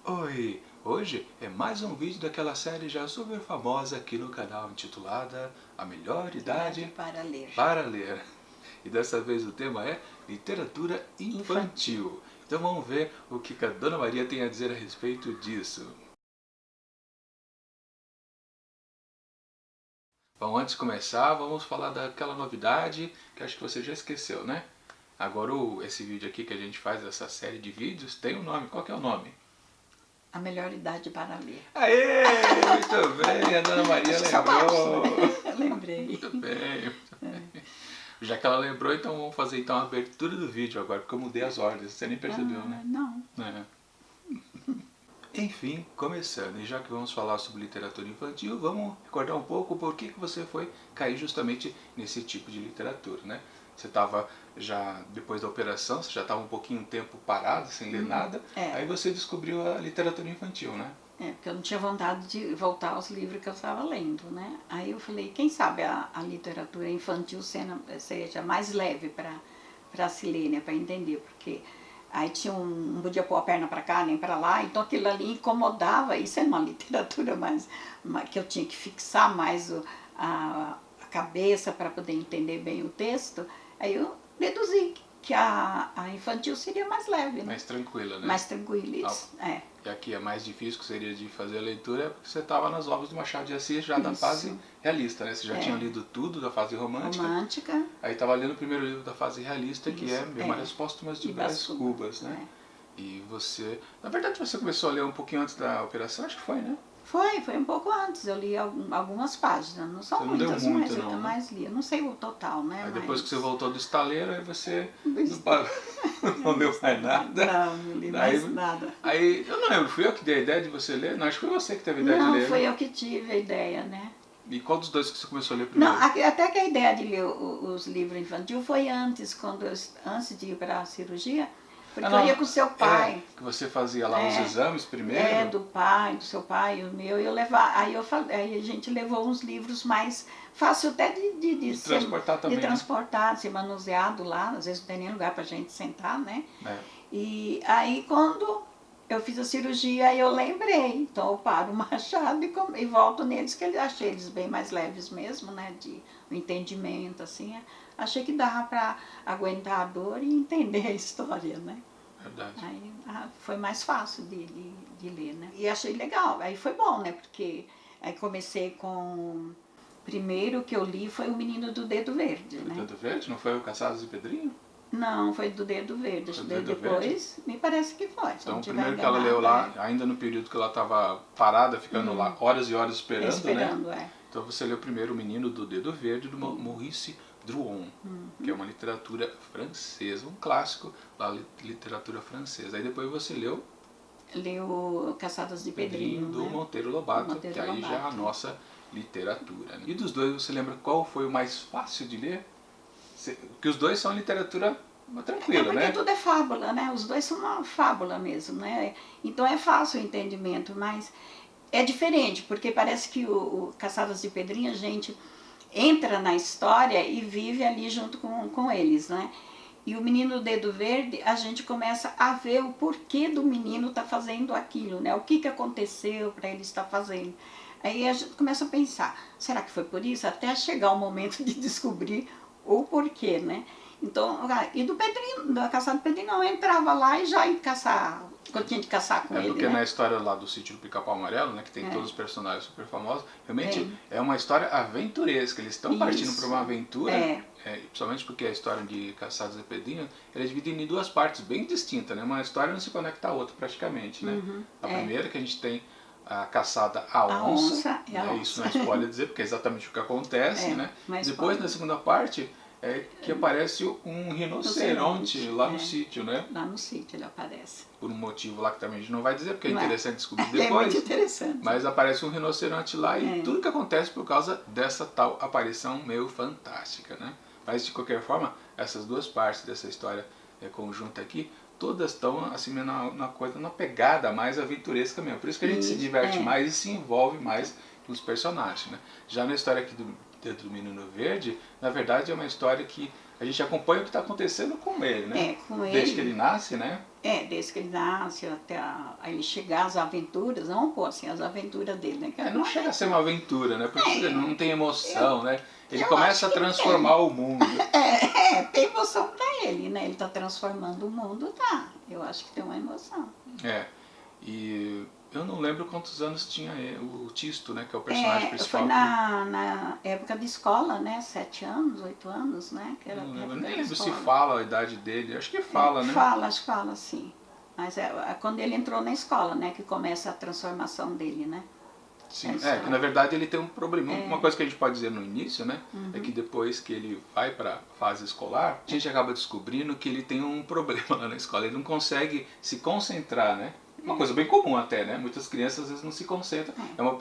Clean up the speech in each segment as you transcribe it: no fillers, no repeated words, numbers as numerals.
Oi! Hoje é mais um vídeo daquela série já super famosa aqui no canal, intitulada A Melhor Idade para Ler. E dessa vez o tema é Literatura Infantil. Então vamos ver o que a Dona Maria tem a dizer a respeito disso. Bom, antes de começar, vamos falar daquela novidade que acho que você já esqueceu, né? Agora esse vídeo aqui que a gente faz, essa série de vídeos, tem um nome. Qual que é o nome? A Melhor Idade para Ler. Aê! Muito bem, a Dona Maria lembrou. Eu lembrei. Muito bem. Já que ela lembrou, então vamos fazer então a abertura do vídeo agora, porque eu mudei as ordens, você nem percebeu, né? Não. É. Enfim, começando, e já que vamos falar sobre literatura infantil, vamos recordar um pouco por que você foi cair justamente nesse tipo de literatura, né? Você estava já, depois da operação, você já estava um pouquinho tempo parado, sem ler nada, aí você descobriu a literatura infantil, né? Porque eu não tinha vontade de voltar aos livros que eu estava lendo, né? Aí eu falei, quem sabe a literatura infantil seja mais leve para se ler, né? Para entender, porque aí não podia pôr a perna para cá nem para lá, então aquilo ali incomodava. Isso é uma literatura que eu tinha que fixar mais a cabeça para poder entender bem o texto. Aí eu deduzi que a infantil seria mais leve, né? Mais tranquila, né? Mais tranquila, isso. E aqui é mais difícil, que seria de fazer a leitura, é porque você estava nas obras do Machado de Assis já da fase realista, né? Você já tinha lido tudo da fase romântica. Aí estava lendo o primeiro livro da fase realista, que é Memórias Póstumas de Brás Cubas, né? E você... Na verdade, você começou a ler um pouquinho antes da operação, acho que foi, né? Foi um pouco antes, eu li algumas páginas, não são muitas, mas eu mais li, eu não sei o total, né? Aí depois que você voltou do estaleiro, aí você não leu mais nada. Não li mais nada. Aí, eu não lembro, fui eu que dei a ideia de você ler? Não, acho que foi você que teve a ideia de ler. Não, foi eu que tive a ideia, né? E qual dos dois que você começou a ler primeiro? Não, até que a ideia de ler os livros infantis foi antes, antes de ir para a cirurgia. Porque eu ia com o seu pai. Que você fazia lá os exames primeiro? Do seu pai, o meu. Aí a gente levou uns livros mais fácil até de transportar também. De transportar, ser manuseado lá. Às vezes não tem nem lugar pra gente sentar, né? E aí quando eu fiz a cirurgia, eu lembrei. Então eu paro o Machado e volto neles, que eu achei eles bem mais leves mesmo, né? O entendimento, assim. Achei que dava para aguentar a dor e entender a história, né? Verdade. Aí foi mais fácil de ler, né? E achei legal, aí foi bom, né? Porque aí comecei com... Primeiro que eu li foi O Menino do Dedo Verde, né? Do Dedo Verde? Não foi o Caçados de Pedrinho? Não, foi do Dedo Verde. Depois, me parece que foi. Então, o primeiro que ela leu lá, ainda no período que ela estava parada, ficando lá horas e horas esperando, né? Então você leu primeiro O Menino do Dedo Verde, do Maurice Druon, que é uma literatura francesa, um clássico da literatura francesa. Aí depois você leu Caçadas de Pedrinho, do Monteiro Lobato, que aí já é a nossa literatura. E dos dois, você lembra qual foi o mais fácil de ler? Porque os dois são literatura tranquila, né? Porque tudo é fábula, né? Os dois são uma fábula mesmo, né? Então é fácil o entendimento, mas é diferente, porque parece que o Caçadas de Pedrinho, a gente entra na história e vive ali junto com eles, né? E o Menino do Dedo Verde, a gente começa a ver o porquê do menino estar fazendo aquilo, né? O que aconteceu para ele estar fazendo. Aí a gente começa a pensar, será que foi por isso? Até chegar o momento de descobrir o porquê, né? Então, e do Pedrinho, da caçada do Pedrinho, não, eu entrava lá e já ia caçar, eu tinha de caçar com ele, porque na história lá do Sítio do Pica-Pau Amarelo, né, que tem todos os personagens super famosos, realmente é uma história aventuresca, eles estão partindo para uma aventura, principalmente porque a história de Caçados de Pedrinho, ela é dividida em duas partes bem distintas, né? Uma história não se conecta à outra praticamente, né? A primeira que a gente tem a caçada à onça, né? Isso não é spoiler dizer, porque é exatamente o que acontece, né? Depois, na segunda parte, que aparece um rinoceronte lá no sítio, né? Lá no sítio ele aparece. Por um motivo lá que também a gente não vai dizer, porque é interessante descobrir depois. É muito interessante. Mas aparece um rinoceronte lá e tudo que acontece por causa dessa tal aparição meio fantástica, né? Mas de qualquer forma, essas duas partes dessa história conjunta aqui, todas estão assim na pegada mais aventuresca mesmo. Por isso que a gente se diverte mais e se envolve mais nos personagens, né? Já na história aqui do Menino Verde, na verdade é uma história que a gente acompanha o que está acontecendo com ele, né? É, com ele. Desde que ele nasce, né? Desde que ele nasce até ele chegar às aventuras, vamos pôr assim, as aventuras dele, né? Não chega a ser uma aventura, né? Porque não tem emoção, né? Ele começa a transformar o mundo. Tem emoção pra ele, né? Ele tá transformando o mundo, tá. Eu acho que tem uma emoção. E eu não lembro quantos anos tinha o Tisto, né? Que é o personagem principal. Foi na época de escola, né? 7 anos, 8 anos, né? Que era não lembro, nem lembro se fala a idade dele. Acho que fala, né? Acho que fala, sim. Mas é quando ele entrou na escola, né? Que começa a transformação dele, né? Sim, que na verdade ele tem um problema. Uma coisa que a gente pode dizer no início, né? É que depois que ele vai para a fase escolar, a gente acaba descobrindo que ele tem um problema lá na escola. Ele não consegue se concentrar, né? Uma coisa bem comum até, né? Muitas crianças às vezes não se concentram.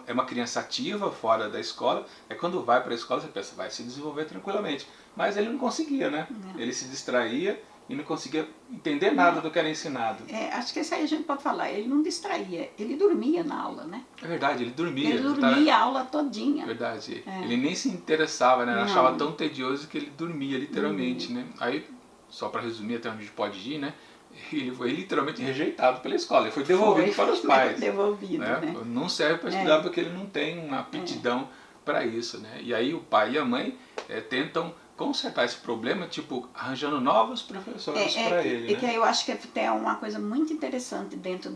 É uma criança ativa fora da escola. Quando vai para a escola você pensa, vai se desenvolver tranquilamente. Mas ele não conseguia, né? Ele se distraía e não conseguia entender nada do que era ensinado. Acho que isso aí a gente pode falar. Ele não distraía, ele dormia na aula, né? É verdade, ele dormia. Ele dormia a aula todinha. Verdade. Ele nem se interessava, né? Ele achava tão tedioso que ele dormia, literalmente, né? Aí, só para resumir até onde a gente pode ir, né? Ele foi literalmente rejeitado pela escola. Ele foi devolvido para os pais. Devolvido, né? Não serve para estudar porque ele não tem uma aptidão para isso, né? E aí o pai e a mãe tentam consertar esse problema, tipo, arranjando novos professores para ele. Que eu acho que é uma coisa muito interessante dentro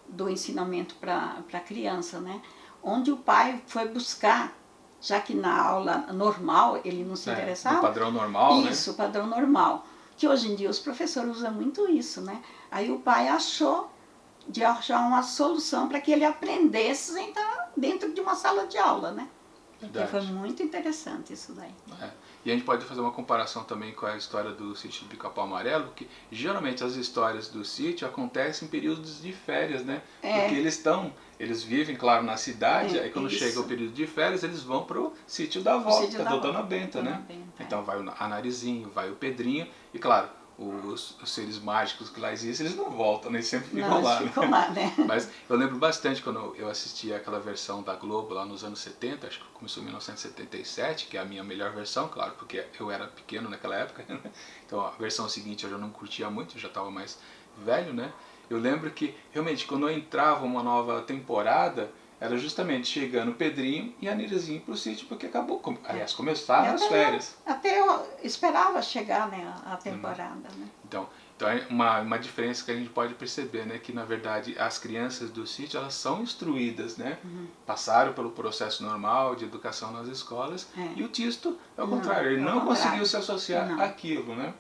do ensinamento para a criança, né? Onde o pai foi buscar, já que na aula normal ele não se interessava. O padrão normal, né? Isso, o padrão normal. Que hoje em dia os professores usam muito isso, né? Aí o pai achou de achar uma solução para que ele aprendesse sem estar dentro de uma sala de aula, né? Porque foi muito interessante isso daí. E a gente pode fazer uma comparação também com a história do Sítio do Pica-Pau Amarelo, que geralmente as histórias do sítio acontecem em períodos de férias, né? Porque eles vivem, claro, na cidade, aí quando chega o período de férias, eles vão pro sítio da avó, da Dona Benta, né? Então vai o Anarizinho, vai o Pedrinho, e claro, os seres mágicos que lá existem, eles não voltam, eles sempre ficam lá. Né? Mas eu lembro bastante quando eu assistia aquela versão da Globo lá nos anos 70, acho que começou em 1977, que é a minha melhor versão, claro, porque eu era pequeno naquela época, né? Então a versão seguinte eu já não curtia muito, eu já estava mais velho, né? Eu lembro que realmente quando eu entrava uma nova temporada, era justamente chegando Pedrinho e a Nirizinho pro sítio, porque acabou, aliás, começaram as férias. Até eu esperava chegar, né, a temporada, né? Então é uma diferença que a gente pode perceber, né, que na verdade as crianças do sítio, elas são instruídas, né? Passaram pelo processo normal de educação nas escolas, e o Tisto, ao contrário, ele não conseguiu se associar àquilo, né?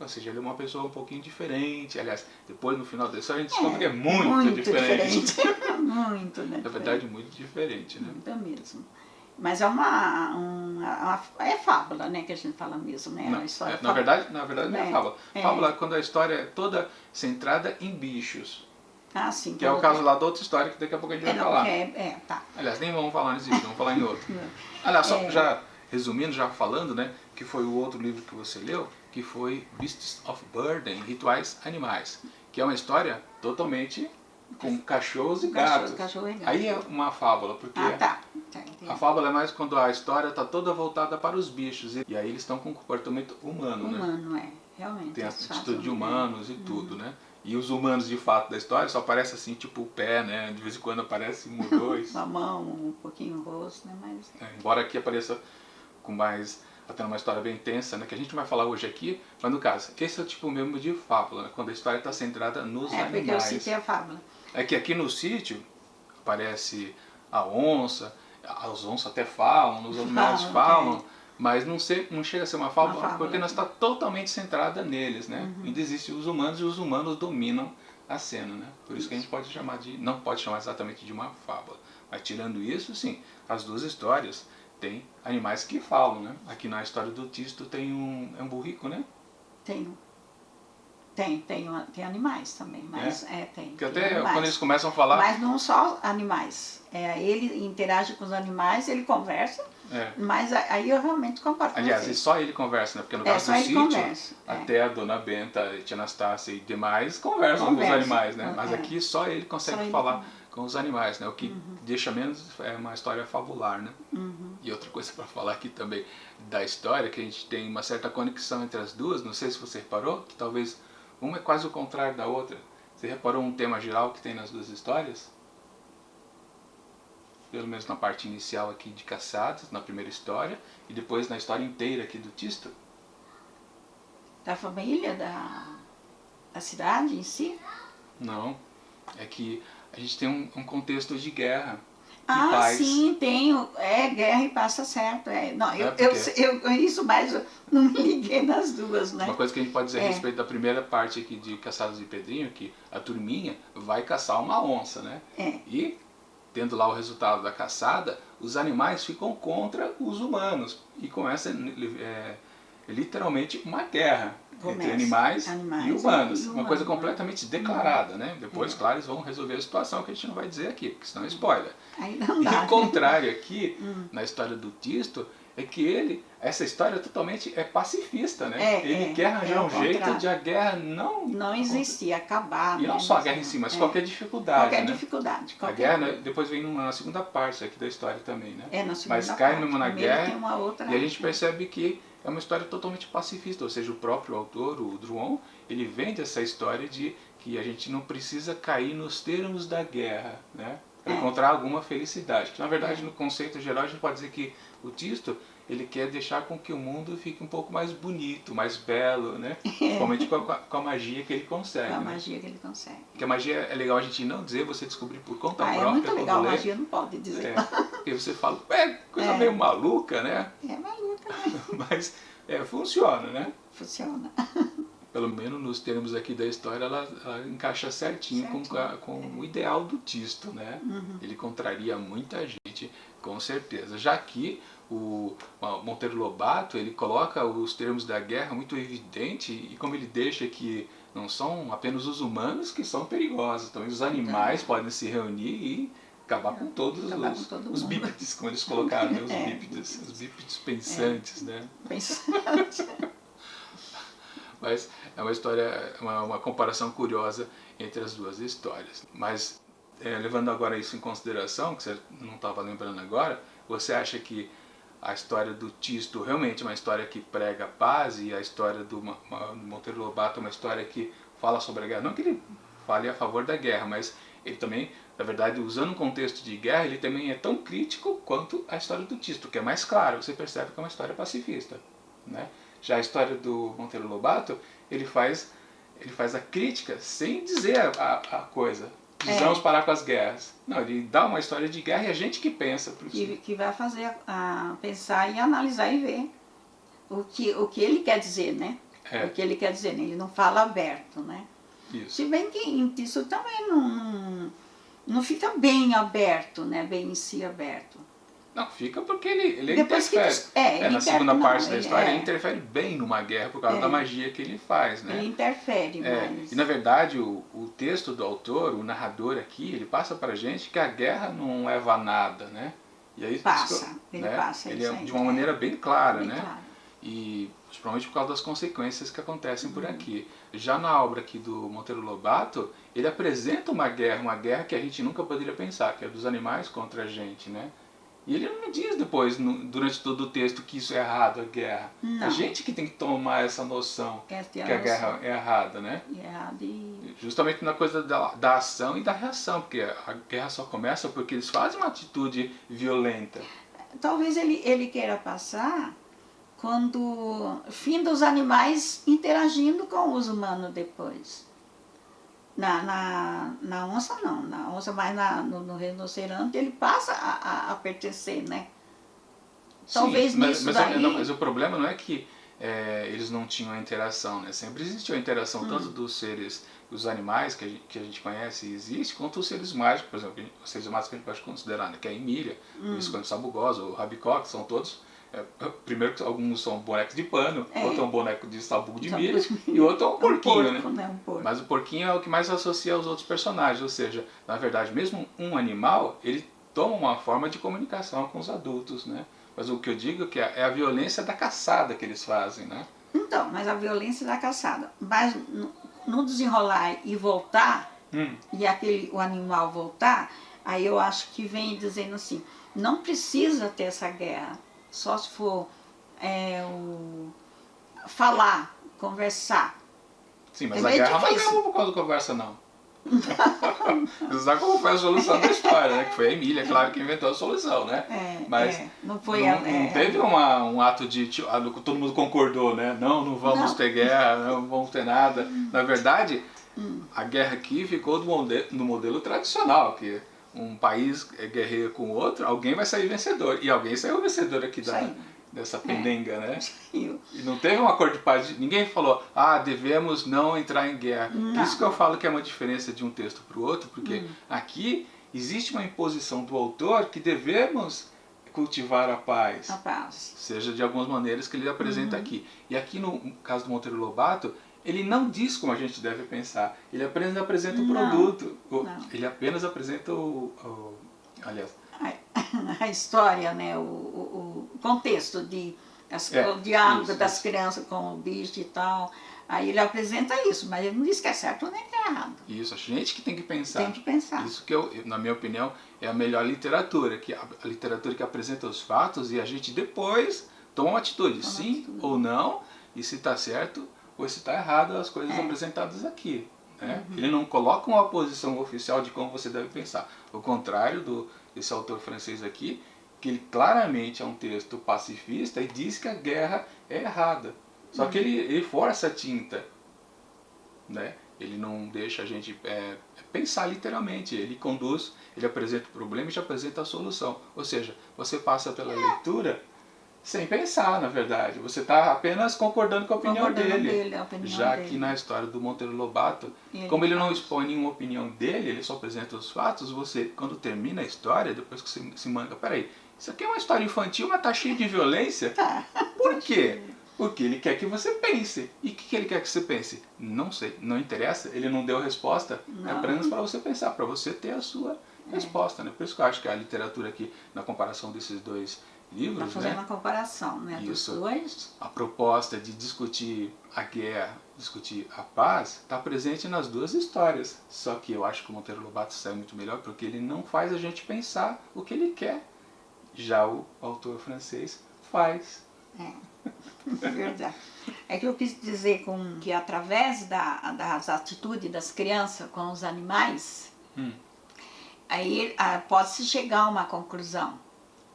Ou seja, ele é uma pessoa um pouquinho diferente. Aliás, depois no final da história a gente descobre que é muito diferente. Muito, né? Na verdade, muito diferente, né? Muito mesmo. Mas é é fábula, né, que a gente fala mesmo, né? Na verdade não é fábula. Fábula é quando a história é toda centrada em bichos. Sim. Que é o caso lá da outra história que daqui a pouco a gente vai falar. Tá. Aliás, nem vamos falar nesse vídeo, vamos falar em outro. Aliás, só já resumindo, já falando, né, que foi o outro livro que você leu, que foi Beasts of Burden, Rituais Animais, que é uma história totalmente com cachorros e gatos. Aí é uma fábula, porque a fábula é mais quando a história está toda voltada para os bichos, e aí eles estão com um comportamento humano, né? Realmente. Tem a atitude de humanos e tudo, né? E os humanos de fato da história só aparece assim, tipo o pé, né? De vez em quando aparece um ou dois. Uma mão, um pouquinho o rosto, né? Mas... embora aqui apareça com mais, até uma história bem intensa, né? Que a gente não vai falar hoje aqui, mas no caso, esse é o tipo mesmo de fábula, né? Quando a história está centrada nos animais. Porque eu citei a fábula. É que aqui no sítio aparece a onça, as onças até falam, os animais falam, mas não chega a ser uma fábula, porque nós está totalmente centrada neles, né? Ainda existem os humanos e os humanos dominam a cena, né? Por isso que a gente pode chamar não pode chamar exatamente de uma fábula. Mas tirando isso, sim, as duas histórias têm animais que falam, né? Aqui na história do Tisto tem é um burrico, né? Tem animais também, mas tem. Porque até quando eles começam a falar... Mas não só animais. Ele interage com os animais, ele conversa, Mas aí eu realmente concordo com Aliás, você. e só ele conversa, né? Porque no caso do sítio, conversa, até a dona Benta, a tia Anastácia e demais conversam com os animais, né? Mas aqui só ele consegue falar com os animais, né? O que deixa menos uma história fabular, né? E outra coisa para falar aqui também da história, que a gente tem uma certa conexão entre as duas, não sei se você reparou, que talvez uma é quase o contrário da outra. Você reparou um tema geral que tem nas duas histórias? Pelo menos na parte inicial aqui de Caçados, na primeira história, e depois na história inteira aqui do Tisto? Da família, da cidade em si? Não, é que a gente tem um contexto de guerra e paz. Sim, tenho. Guerra e paz, tá certo. Não, eu conheço, mas eu não me liguei nas duas, né? Uma coisa que a gente pode dizer a respeito da primeira parte aqui de Caçados de Pedrinho, que a turminha vai caçar uma onça, né? E tendo lá o resultado da caçada, os animais ficam contra os humanos e começa literalmente uma guerra entre animais e humanos. Uma coisa completamente declarada, né? Depois, claro, eles vão resolver a situação que a gente não vai dizer aqui, porque senão é spoiler. Aí não dá, e o contrário aqui, na história do Tisto, é que essa história totalmente pacifista, né? Ele quer arranjar um jeito de a guerra não existir, acabar. E não só a guerra em si, mas qualquer dificuldade. Qualquer dificuldade. A guerra depois vem numa segunda parte aqui da história também, né? Na segunda mas cai parte. mesmo na guerra tem uma outra, e a gente percebe que é uma história totalmente pacifista, ou seja, o próprio autor, o Druon, ele vende essa história de que a gente não precisa cair nos termos da guerra, né? Para encontrar alguma felicidade. Que na verdade, no conceito geral, a gente pode dizer que o Tisto, ele quer deixar com que o mundo fique um pouco mais bonito, mais belo, né? Principalmente com a magia que ele consegue. Com a magia que ele consegue. Porque a magia é legal a gente não dizer, você descobrir por conta própria. É muito legal, a magia não pode dizer. Porque você fala, coisa meio maluca, né? É maluca, né? Mas funciona, né? Funciona. Pelo menos nos termos aqui da história, ela encaixa certinho. Com o ideal do Tisto, né? Ele contraria muita gente, com certeza. Já que o Monteiro Lobato, ele coloca os termos da guerra muito evidente, e como ele deixa que não são apenas os humanos que são perigosos, também os animais podem se reunir e acabar com todos os bípedes, como eles colocaram, né? Os bípedes pensantes, né? Pensantes. Mas é uma história, uma comparação curiosa entre as duas histórias. Mas levando agora isso em consideração, que você não estava lembrando agora, você acha que a história do Tisto realmente é uma história que prega a paz, e a história do Monteiro Lobato é uma história que fala sobre a guerra? Não que ele fale a favor da guerra, mas ele também, na verdade, usando um contexto de guerra, ele também é tão crítico quanto a história do Tisto, que é mais claro, você percebe que é uma história pacifista, né? Já a história do Monteiro Lobato, ele faz a crítica sem dizer a coisa. Precisamos parar com as guerras. Não, ele dá uma história de guerra e a gente que pensa. Que vai fazer pensar e analisar e ver o que ele quer dizer, né? O que ele quer dizer, né? Ele não fala aberto, né? Isso. Se bem que isso também não fica bem aberto, né? Bem em si aberto. Não, fica porque ele interfere. Na segunda parte da história, ele interfere bem numa guerra por causa da magia que ele faz, né? Ele interfere mais. E na verdade, o texto do autor, o narrador aqui, ele passa pra gente que a guerra não leva a nada, né? E aí, ele passa ele isso aí, de uma maneira bem clara, bem né? Claro. E principalmente por causa das consequências que acontecem por aqui. Já na obra aqui do Monteiro Lobato, ele apresenta uma guerra que a gente nunca poderia pensar, que é dos animais contra a gente, né? E ele não diz depois, durante todo o texto, que isso é errado, a guerra. Não. A gente que tem que tomar essa noção que a guerra é errada, né? Justamente na coisa da ação e da reação, porque a guerra só começa porque eles fazem uma atitude violenta. Talvez ele queira passar quando fim dos animais interagindo com os humanos depois. Na onça não, na onça, mas no rinoceronte ele passa a pertencer, né? Talvez sim, nisso daí... mas o problema não é que eles não tinham a interação, né? Sempre existiu a interação tanto dos seres, dos animais que a gente conhece e existe, quanto os seres mágicos, por exemplo, os seres mágicos que a gente pode considerar, né? Que é a Emília, o Visconde Sabugosa, o Rabicó, que são todos... primeiro que alguns são bonecos de pano, outro é um boneco de sabugo de milho e outro é um porquinho, né? Mas o porquinho é o que mais associa aos outros personagens, ou seja, na verdade, mesmo um animal, ele toma uma forma de comunicação com os adultos, né? Mas o que eu digo é que é a violência da caçada que eles fazem, né? Então, mas a violência da caçada. Mas no desenrolar e voltar, e o animal voltar, aí eu acho que vem dizendo assim, não precisa ter essa guerra, só se for falar, conversar. Sim, mas a guerra não acabou por causa da conversa, não. Você sabe como foi a solução da história, né? Que foi a Emília, claro, que inventou a solução, né? Mas não foi não teve um ato de todo mundo concordou, né? Não vamos ter guerra, não vamos ter nada. Na verdade, a guerra aqui ficou no modelo tradicional, que um país guerreia com o outro, alguém vai sair vencedor. E alguém saiu vencedor aqui dessa pendenga, né? E não teve um acordo de paz, ninguém falou, devemos não entrar em guerra. Não. Isso que eu falo que é uma diferença de um texto para o outro, porque aqui existe uma imposição do autor que devemos cultivar a paz. Seja de algumas maneiras que ele apresenta aqui. E aqui no caso do Monteiro Lobato, ele não diz como a gente deve pensar, ele apenas apresenta o produto. Ele apenas apresenta aliás, a história, né? O contexto o diálogo das crianças com o bicho e tal. Aí ele apresenta isso, mas ele não diz que é certo nem que é errado. Isso, a gente que tem que pensar. Tem que pensar. Isso que, na minha opinião, é a melhor literatura, que a literatura que apresenta os fatos e a gente depois toma uma atitude, ou não, e se está certo ou se está errado as coisas apresentadas aqui. Né? Ele não coloca uma posição oficial de como você deve pensar. O contrário desse autor francês aqui, que ele claramente é um texto pacifista e diz que a guerra é errada. Só que ele força a tinta, né? Ele não deixa a gente pensar literalmente, ele conduz, ele apresenta o problema e te apresenta a solução. Ou seja, você passa pela leitura sem pensar, na verdade. Você está apenas concordando com a opinião dele. Já que na história do Monteiro Lobato, como ele não expõe nenhuma opinião dele, ele só apresenta os fatos, você, quando termina a história, depois que você se manga, peraí, isso aqui é uma história infantil, mas tá cheio de violência? Por quê? Porque ele quer que você pense. E o que ele quer que você pense? Não sei, não interessa, ele não deu resposta, é apenas para você pensar, para você ter a sua resposta. Né? Por isso que eu acho que a literatura aqui, na comparação desses dois livros, está fazendo uma comparação, né, dos dois. A proposta de discutir a guerra, discutir a paz, está presente nas duas histórias. Só que eu acho que o Monteiro Lobato sai muito melhor porque ele não faz a gente pensar o que ele quer. Já o autor francês faz. É verdade. É que eu quis dizer que através das atitudes das crianças com os animais, aí pode-se chegar a uma conclusão.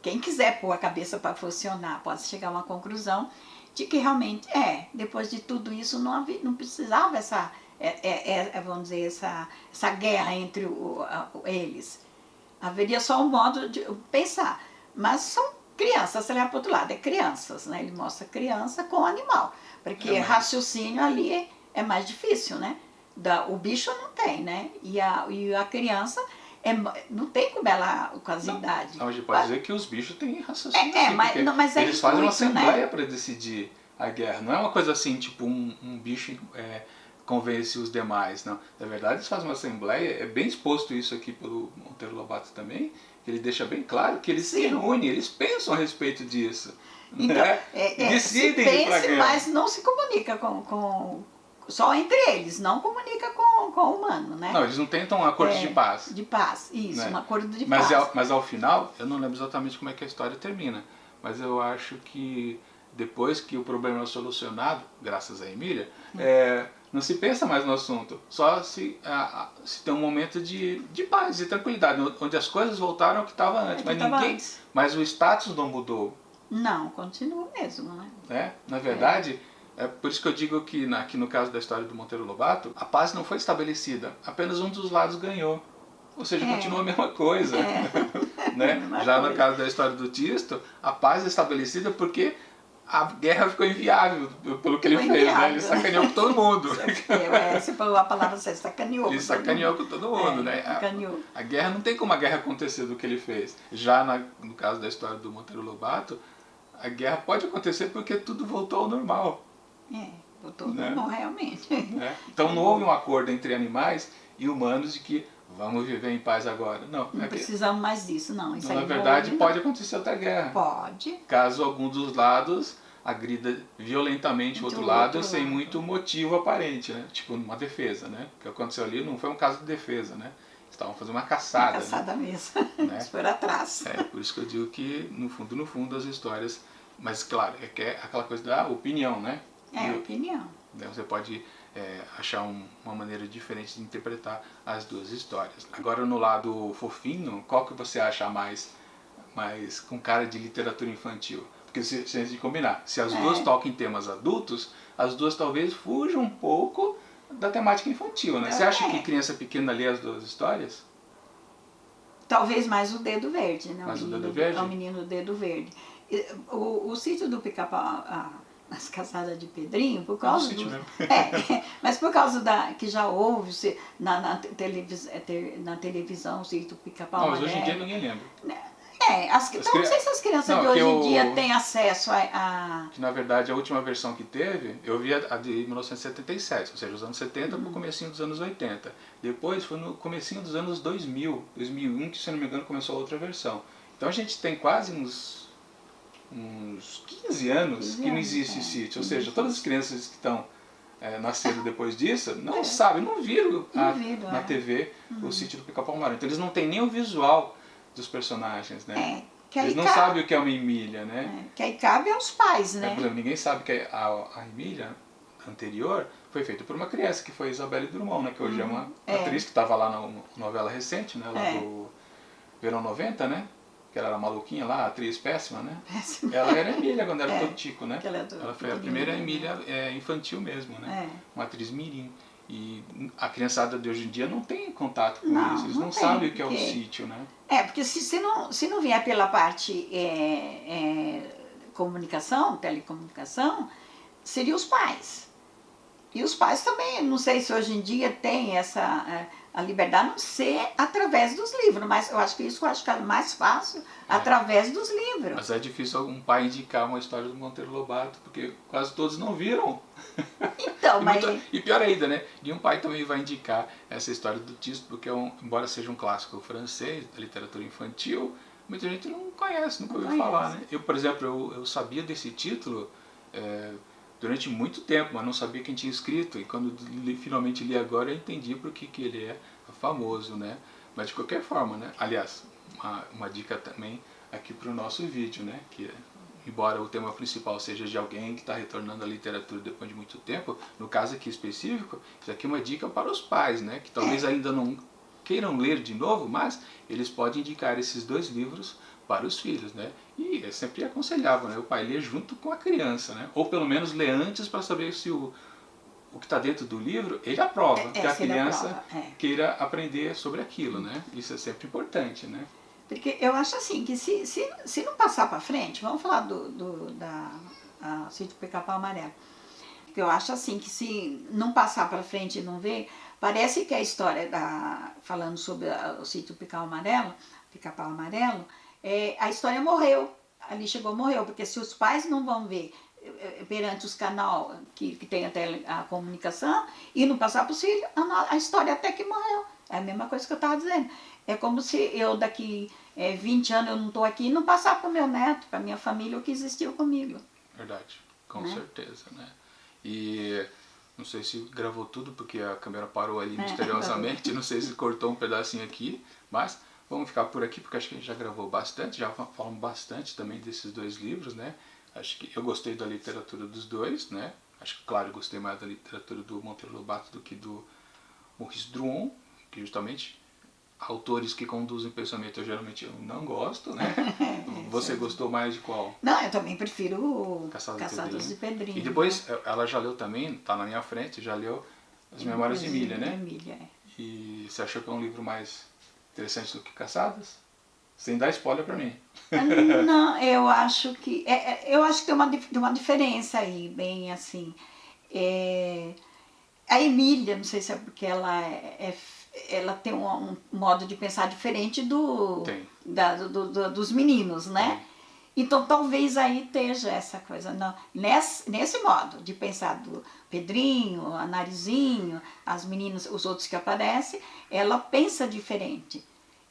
Quem quiser pôr a cabeça para funcionar, pode chegar a uma conclusão de que realmente depois de tudo isso não precisava vamos dizer, essa guerra entre eles. Haveria só um modo de pensar. Mas são crianças, você leva para o outro lado, é crianças, né? Ele mostra criança com animal, porque raciocínio ali é mais difícil, né? O bicho não tem, né? E a criança... não tem como ela com as idades. Não, a gente pode dizer que os bichos têm raciocínio mas eles fazem uma assembleia para decidir a guerra. Não é uma coisa assim, tipo um bicho convence os demais, não. Na verdade eles fazem uma assembleia, é bem exposto isso aqui pelo Monteiro Lobato também, que ele deixa bem claro que eles se reúnem, eles pensam a respeito disso. Então, decidem ir pra guerra. Mas não se comunica só entre eles, não comunica com o humano, né? Não, eles não tentam um acordo de paz. De paz, isso, né? Um acordo de paz. Mas ao final, eu não lembro exatamente como é que a história termina, mas eu acho que depois que o problema é solucionado, graças a Emília, não se pensa mais no assunto, só se tem um momento de paz, de tranquilidade, onde as coisas voltaram ao que estava antes, mas o status não mudou. Não, continua mesmo, né? Na verdade... É por isso que eu digo que aqui no caso da história do Monteiro Lobato, a paz não foi estabelecida, apenas um dos lados ganhou. Ou seja, continua a mesma coisa. Né? Já no caso da história do Tisto, a paz é estabelecida porque a guerra ficou inviável pelo que ele fez. Né? Ele sacaneou com todo mundo. Você falou a palavra certa, sacaneou. Ele sacaneou com todo mundo. Né? A guerra não tem como a guerra acontecer do que ele fez. Já no caso da história do Monteiro Lobato, a guerra pode acontecer porque tudo voltou ao normal. Voltou ao normal, realmente. Então não houve um acordo entre animais e humanos de que vamos viver em paz agora. Não, Não precisamos mais disso, não. Isso na aí verdade, não, pode acontecer outra guerra. Pode. Caso algum dos lados agrida violentamente o outro lado sem muito motivo aparente, né? Tipo uma defesa, né? O que aconteceu ali não foi um caso de defesa, né? Estavam fazendo uma caçada. Uma caçada, né? Mesmo. Né? Eles foram atrás. Por isso que eu digo que no fundo as histórias, mas claro, é que é aquela coisa da opinião, né? Opinião. Você pode achar uma maneira diferente de interpretar as duas histórias. Agora no lado fofinho, qual que você acha mais com cara de literatura infantil? Porque se a gente combinar, se as duas tocam em temas adultos, as duas talvez fujam um pouco da temática infantil, né? Você acha que criança pequena lê as duas histórias? Talvez mais o Dedo Verde, né? Mais o Dedo Verde? O menino Dedo Verde. O Sítio do Pica-Pau, As Caçadas de Pedrinho, por causa sítio mesmo. Mas por causa que já houve na televisão o Sítio do Pica-Pau. Mas hoje em dia ninguém lembra. Não sei se as crianças de hoje em dia têm acesso a... Que, na verdade, a última versão que teve, eu vi a de 1977, ou seja, os anos 70 para o comecinho dos anos 80. Depois foi no comecinho dos anos 2000, 2001, que, se não me engano, começou a outra versão. Então a gente tem quase uns 15 anos que não existe esse sítio. Ou seja, todas as crianças que estão nascendo depois disso não sabem, não viram na TV o Sítio do Pica-Pau Amarelo. Então eles não têm nem o visual dos personagens, né? Eles não sabem o que é uma Emília, né? Que aí cabe aos pais, né? Por exemplo, ninguém sabe que a Emília anterior foi feita por uma criança, que foi Isabelle Drummond, né? Que hoje é uma atriz que estava lá na novela recente, né? Lá do Verão 90, né? Que ela era maluquinha lá, atriz péssima, né? Péssima. Ela era Emília quando era Totico, né? Ela foi a primeira Emília infantil mesmo, né? Uma atriz mirim. E a criançada de hoje em dia não tem contato com isso, eles não sabem o que é o sítio, né? Porque se não vier pela parte comunicação, telecomunicação, seriam os pais. E os pais também, não sei se hoje em dia tem a liberdade, não ser através dos livros, mas eu acho que é mais fácil através dos livros. Mas é difícil algum pai indicar uma história do Monteiro Lobato, porque quase todos não viram. Então, E pior ainda, né? Nenhum pai também vai indicar essa história do Tisto, porque embora seja um clássico francês, da literatura infantil, muita gente não conhece, nunca ouviu falar, né? Eu, por exemplo, eu sabia desse título durante muito tempo, mas não sabia quem tinha escrito. E quando finalmente li agora, eu entendi por que ele é famoso, né? Mas de qualquer forma, né? Aliás, uma dica também aqui para o nosso vídeo, né? Que embora o tema principal seja de alguém que está retornando à literatura depois de muito tempo, no caso aqui específico, isso aqui é uma dica para os pais, né? Que talvez ainda não queiram ler de novo, mas eles podem indicar esses dois livros para os filhos, né? E é sempre aconselhável, né? O pai ler junto com a criança, né? Ou pelo menos ler antes para saber se o que está dentro do livro, ele aprova, que a criança queira aprender sobre aquilo, né? Isso é sempre importante, né? Porque eu acho assim, que se não passar para frente, vamos falar da Sítio do Pica-Pau Amarelo. Eu acho assim, que se não passar para frente e não ver, parece que a história falando sobre o Sítio do Pica-Pau Amarelo, a história morreu, ali morreu, porque se os pais não vão ver perante os canais que tem a comunicação e não passar para o filho, a história até que morreu. É a mesma coisa que eu estava dizendo. É como se eu daqui 20 anos eu não estou aqui e não passar para o meu neto, para a minha família, o que existiu comigo. Verdade, com certeza, né? E não sei se gravou tudo, porque a câmera parou ali misteriosamente, não sei se cortou um pedacinho aqui, mas vamos ficar por aqui, porque acho que a gente já gravou bastante, já falamos bastante também desses dois livros, né? Acho que eu gostei da literatura dos dois, né? Acho que, claro, eu gostei mais da literatura do Monteiro Lobato do que do Maurice Druon, que justamente autores que conduzem pensamento eu geralmente não gosto, né? Você gostou mais de qual? Não, eu também prefiro Caçadas de Pedrinho. E depois, ela já leu também, tá na minha frente, já leu As Memórias de Emília, né? Emília, E você achou que é um livro mais interessante do que Caçadas? Sem dar spoiler pra mim. Não, eu acho que tem uma diferença aí, bem assim. A Emília, não sei se é porque ela tem um modo de pensar diferente dos meninos, né? Então talvez aí esteja essa coisa, não, nesse modo de pensar do Pedrinho, a Narizinho, as meninas, os outros que aparecem, ela pensa diferente.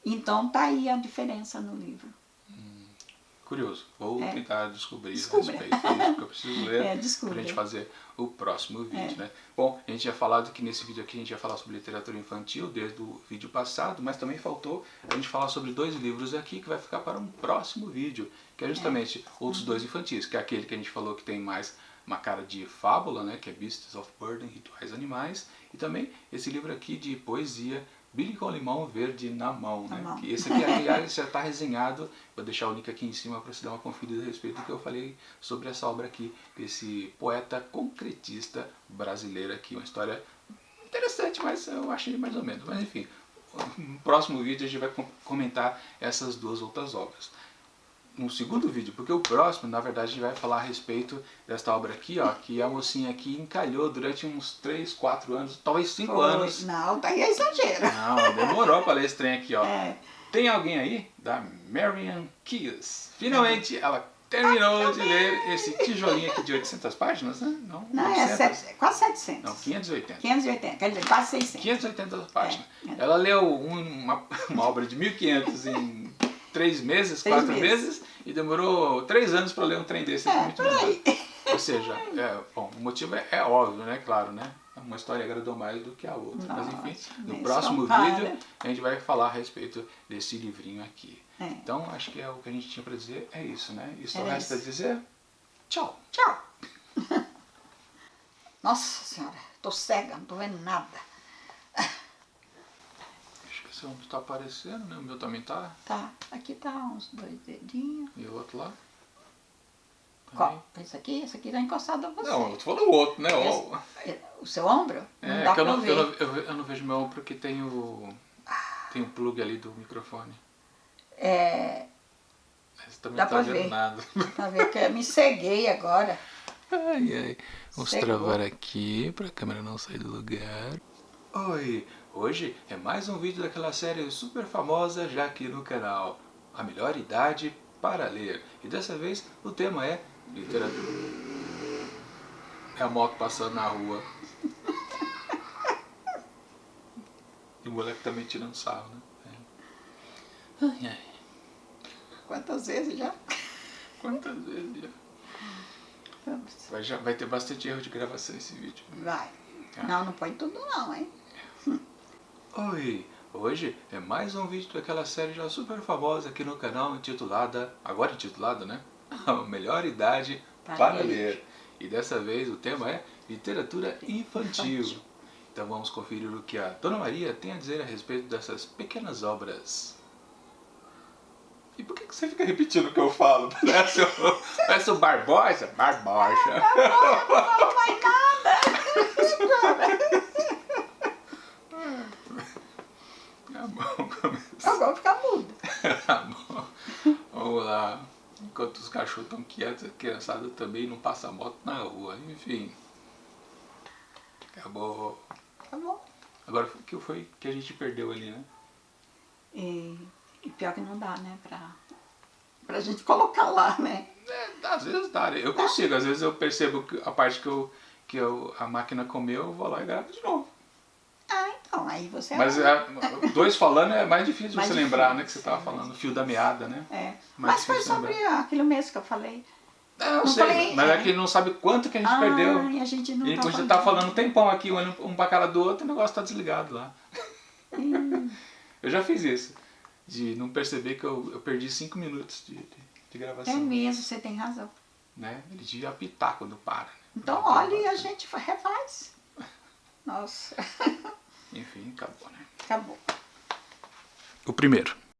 Então tá aí a diferença no livro. Curioso. Vou tentar descobrir a Descubra. respeito disso, porque eu preciso ler Descubra. pra gente fazer o próximo vídeo, né? Bom, a gente tinha falado que nesse vídeo aqui a gente ia falar sobre literatura infantil desde o vídeo passado, mas também faltou a gente falar sobre 2 livros aqui que vai ficar para um próximo vídeo, que é justamente outros 2 infantis, que é aquele que a gente falou que tem mais uma cara de fábula, né? Que é Beasts of Burden, Rituais Animais, e também esse livro aqui de poesia, Billy com limão verde na mão, né? Que esse aqui, aliás, já está resenhado. Vou deixar o link aqui em cima para você dar uma conferida a respeito do que eu falei sobre essa obra aqui, desse poeta concretista brasileiro aqui. Uma história interessante, mas eu achei mais ou menos. Mas enfim, no próximo vídeo a gente vai comentar essas 2 outras obras. No segundo vídeo, porque o próximo, na verdade, a gente vai falar a respeito desta obra aqui, ó, que a mocinha aqui encalhou durante uns 3, 4 anos, talvez 5 anos. Não, daí é exagero. Não, demorou para ler esse trem aqui, ó. Tem alguém aí? Da Marian Keyes. Finalmente, ela terminou de ler esse tijolinho aqui de 800 páginas, né? Não, é quase 700. Não, 580. 580, quer dizer, quase 600. 580 páginas. Ela leu uma obra de 1500 em 3 meses, 4 meses, e demorou 3 anos para ler um trem desse. Muito Ou seja, bom, o motivo é óbvio, né? Claro, né? Uma história agradou mais do que a outra. Mas enfim, no próximo vídeo a gente vai falar a respeito desse livrinho aqui. Então, acho que o que a gente tinha para dizer é isso, né? E só resta dizer tchau. Tchau. Nossa Senhora, tô cega, não tô vendo nada. Esse ombro tá aparecendo, né? O meu também tá. Tá, aqui tá uns 2 dedinhos. E o outro lá? Qual? Esse aqui tá encostado a você. Não, eu tô falando o outro, né? O seu ombro? Não dá pra ver. Eu não vejo meu ombro porque tem o plug ali do microfone. Mas também dá não tá pra vendo ver. nada. Dá pra ver que eu me ceguei agora. Ai. Vamos travar aqui pra câmera não sair do lugar. Oi! Hoje é mais um vídeo daquela série super famosa já aqui no canal, A Melhor Idade para Ler. E dessa vez o tema é literatura. É a moto passando na rua. E o moleque também tirando sarro, né? Ai. Quantas vezes já? Quantas vezes já? Vamos. Vai ter bastante erro de gravação esse vídeo. Vai. Não põe tudo não, hein? Oi! Hoje é mais um vídeo daquela série já super famosa aqui no canal, agora intitulada, né? A Melhor Idade para Ler. E dessa vez o tema é literatura infantil. Então vamos conferir o que a Dona Maria tem a dizer a respeito dessas pequenas obras. E por que você fica repetindo o que eu falo? Parece o Barbosa? Barbosa. Eu não falo mais nada. Agora fica mudo. Tá bom. Vamos lá. Enquanto os cachorros estão quietos, a criançada também não passa moto na rua. Enfim. Acabou. Acabou. Agora o que foi que a gente perdeu ali, né? E pior que não dá, né? Pra gente colocar lá, né? Às vezes dá, né? Eu consigo. Às vezes eu percebo que a parte que a máquina comeu, eu vou lá e gravo de novo. Então, aí você... Mas 2 falando é mais difícil você lembrar, né? Que você estava falando, o fio da meada, né? Mas foi sobre aquilo mesmo que eu falei. Eu sei, mas é que não sabe quanto que a gente perdeu. E a gente não e depois você tá falando um tempão aqui, um pra cara do outro, e o negócio tá desligado lá. Eu já fiz isso, de não perceber que eu perdi 5 minutos de gravação. É mesmo, você tem razão. Né? Ele devia apitar quando para. Né? Então olha e a gente refaz. Nossa. Enfim, acabou, né? Acabou. O primeiro.